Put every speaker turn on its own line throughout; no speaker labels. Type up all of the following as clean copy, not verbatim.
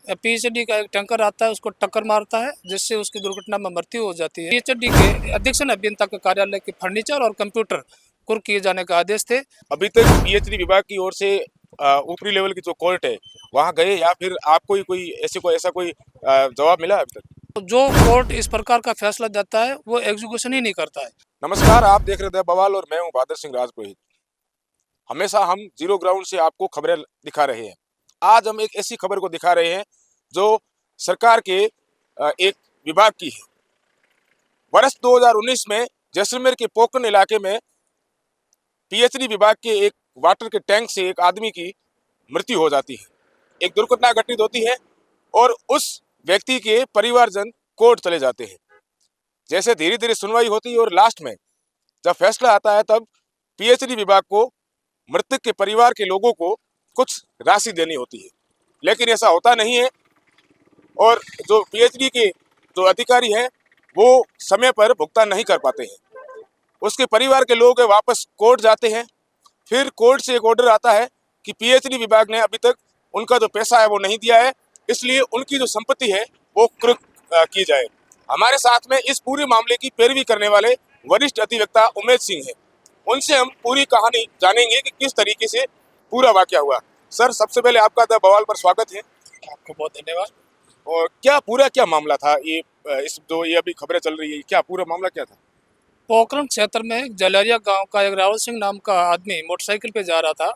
PhD का एक tanker आता है, उसको टक्कर मारता है, जिससे उसकी दुर्घटना में मृत्यु हो जाती है। पीएचडी के अधीक्षण अभियंता के कार्यालय के फर्नीचर और कंप्यूटर कुर्क किए जाने का आदेश थे।
अभी तक पीएचडी विभाग की ओर से ऊपरी लेवल की जो कोर्ट है वहां गए या फिर आपको ही कोई ऐसा कोई जवाब मिला अभी तक?
तो जो कोर्ट इस प्रकार का फैसला देता है वो एग्जीक्यूशन ही नहीं करता है।
नमस्कार, आप देख रहे थे बवाल और मैं हूं बहादुर सिंह राजपुरोहित। हमेशा हम जीरो ग्राउंड से आपको खबरें दिखा रहे हैं। आज हम एक ऐसी खबर को दिखा रहे हैं जो सरकार के एक विभाग की है। वर्ष 2019 में जैसलमेर के पोकरण इलाके में पीएचडी विभाग के एक वाटर के टैंक से एक आदमी की मृत्यु हो जाती है। एक दुर्घटना घटित होती है और उस व्यक्ति के परिवारजन कोर्ट चले जाते हैं। जैसे धीरे धीरे सुनवाई होती है और लास्ट में जब फैसला आता है तब पीएचडी विभाग को मृतक के परिवार के लोगों को कुछ राशि देनी होती है, लेकिन ऐसा होता नहीं है और जो पीएचडी के जो अधिकारी हैं वो समय पर भुगतान नहीं कर पाते हैं। उसके परिवार के लोग वापस कोर्ट जाते हैं। फिर कोर्ट से एक ऑर्डर आता है कि पीएचडी विभाग ने अभी तक उनका जो पैसा है वो नहीं दिया है, इसलिए उनकी जो संपत्ति है वो कुर्क की जाए। हमारे साथ में इस पूरे मामले की पैरवी करने वाले वरिष्ठ अधिवक्ता उमेश सिंह हैं। उनसे हम पूरी कहानी जानेंगे कि किस तरीके से पूरा वाकया हुआ। सर, सबसे पहले आपका द बवाल पर स्वागत है।
आपको बहुत धन्यवाद।
और क्या मामला था ये इस जो ये अभी खबरें चल रही है, क्या पूरा मामला क्या था?
पोखरण क्षेत्र में जलरिया गांव का एक रावल सिंह नाम का आदमी मोटरसाइकिल पे जा रहा था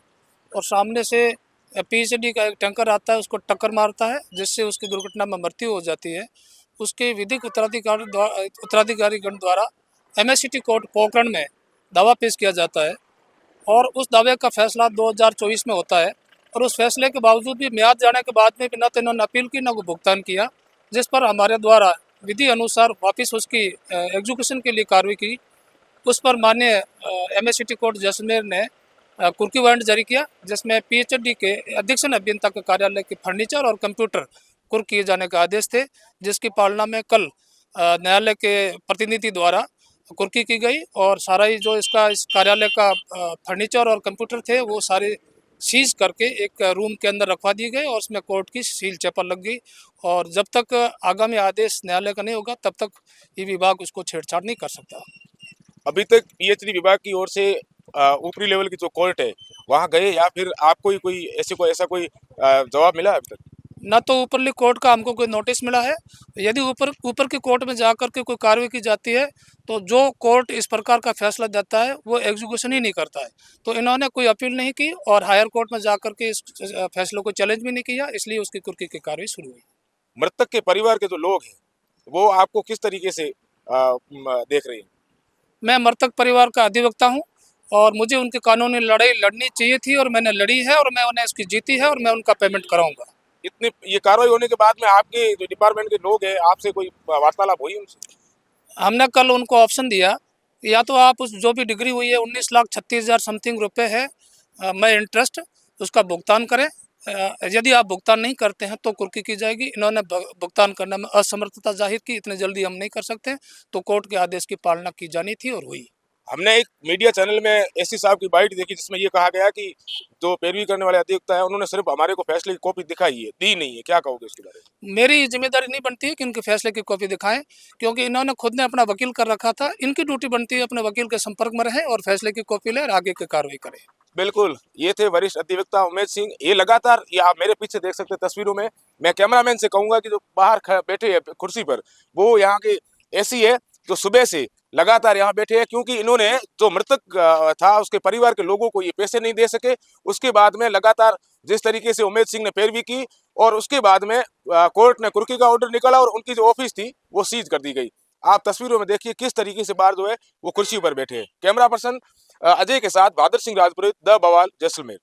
और सामने से पीएचडी का एक टैंकर आता है, उसको टक्कर मारता है, जिससे उसकी दुर्घटना में मृत्यु हो जाती है। उसके विधिक उत्तराधिकारीगण द्वारा एमएससीटी कोर्ट पोखरण में दावा पेश किया जाता है और उस दावे का फैसला 2024 में होता है। और उस फैसले के बावजूद भी म्याद जाने के बाद में भी न तो इन्होंने अपील की न को भुगतान किया, जिस पर हमारे द्वारा विधि अनुसार वापस उसकी एग्जीक्यूशन के लिए कार्रवाई की। उस पर माननीय एमएससीटी कोर्ट जैसलमेर ने कुर्की वारंट जारी किया, जिसमें पीएचडी के अधीक्षण अभियंता के कार्यालय के फर्नीचर और कंप्यूटर कुर्क किए जाने का आदेश थे, जिसकी पालना में कल न्यायालय के प्रतिनिधि द्वारा कुर्की की गई और सारा ही जो इस कार्यालय का फर्नीचर और कंप्यूटर थे वो सारे सीज करके एक रूम के अंदर रखवा दिए गए और उसमें कोर्ट की सील चेपर लग गई। और जब तक आगामी आदेश न्यायालय का नहीं होगा तब तक ये विभाग उसको छेड़छाड़ नहीं कर सकता।
अभी तक पीएचडी विभाग की ओर से ऊपरी लेवल की जो कोर्ट है वहां गए या फिर आपको ही कोई ऐसा कोई जवाब मिला अभी तक?
न तो ऊपरली कोर्ट का हमको कोई नोटिस मिला है। यदि ऊपर की कोर्ट में जाकर के कोई कार्रवाई की जाती है तो जो कोर्ट इस प्रकार का फैसला देता है वो एग्जीक्यूशन ही नहीं करता है। तो इन्होंने कोई अपील नहीं की और हायर कोर्ट में जाकर के इस फैसले को चैलेंज भी नहीं किया, इसलिए उसकी कुर्की की कार्रवाई शुरू हुई।
मृतक के परिवार के जो लोग हैं वो आपको किस तरीके से देख रहे हैं?
मैं मृतक परिवार का अधिवक्ता हूँ और मुझे उनकी कानूनी लड़ाई लड़नी चाहिए थी और मैंने लड़ी है और मैं उन्हें उसकी जीती है और मैं उनका पेमेंट कराऊंगा।
इतनी ये कार्रवाई होने के बाद में आपके जो डिपार्टमेंट के लोग हैं आपसे कोई वार्तालाप हुई उनसे?
हमने कल उनको ऑप्शन दिया, या तो आप उस जो भी डिग्री हुई है 19,36,000 समथिंग रुपये है, मैं इंटरेस्ट उसका भुगतान करें। यदि आप भुगतान नहीं करते हैं तो कुर्की की जाएगी। इन्होंने भुगतान करने में असमर्थता जाहिर की, इतने जल्दी हम नहीं कर सकते, तो कोर्ट के आदेश की पालना की जानी थी और हुई।
हमने एक मीडिया चैनल में एससी साहब की बाइट देखी जिसमें ये कहा गया कि जो पैरवी करने वाले अधिवक्ता है उन्होंने सिर्फ हमारे को फैसले की कॉपी दिखाई है, दी नहीं है। क्या कहोगे इसके बारे में?
मेरी जिम्मेदारी नहीं बनती है कि इनके फैसले की कॉपी दिखाएं, क्योंकि इन्होंने खुद ने अपना वकील कर रखा था। इनकी ड्यूटी बनती है अपने वकील के संपर्क में रहे और फैसले की कॉपी ले और आगे की कार्रवाई करें।
बिल्कुल, ये थे वरिष्ठ अधिवक्ता उमेश सिंह। ये लगातार ये आप मेरे पीछे देख सकते हैं तस्वीरों में। मैं कैमरामैन से कहूंगा कि जो बाहर बैठे हैं कुर्सी पर वो यहाँ के ऐसी है जो सुबह से लगातार यहाँ बैठे हैं, क्योंकि इन्होंने जो मृतक था उसके परिवार के लोगों को ये पैसे नहीं दे सके। उसके बाद में लगातार जिस तरीके से उमेश सिंह ने पैरवी की और उसके बाद में कोर्ट ने कुर्की का ऑर्डर निकाला और उनकी जो ऑफिस थी वो सीज कर दी गई। आप तस्वीरों में देखिए किस तरीके से बाहर जो है वो कुर्सी पर बैठे हैं। कैमरा पर्सन अजय के साथ बहादुर सिंह राजपुरोहित, द बवाल, जैसलमेर।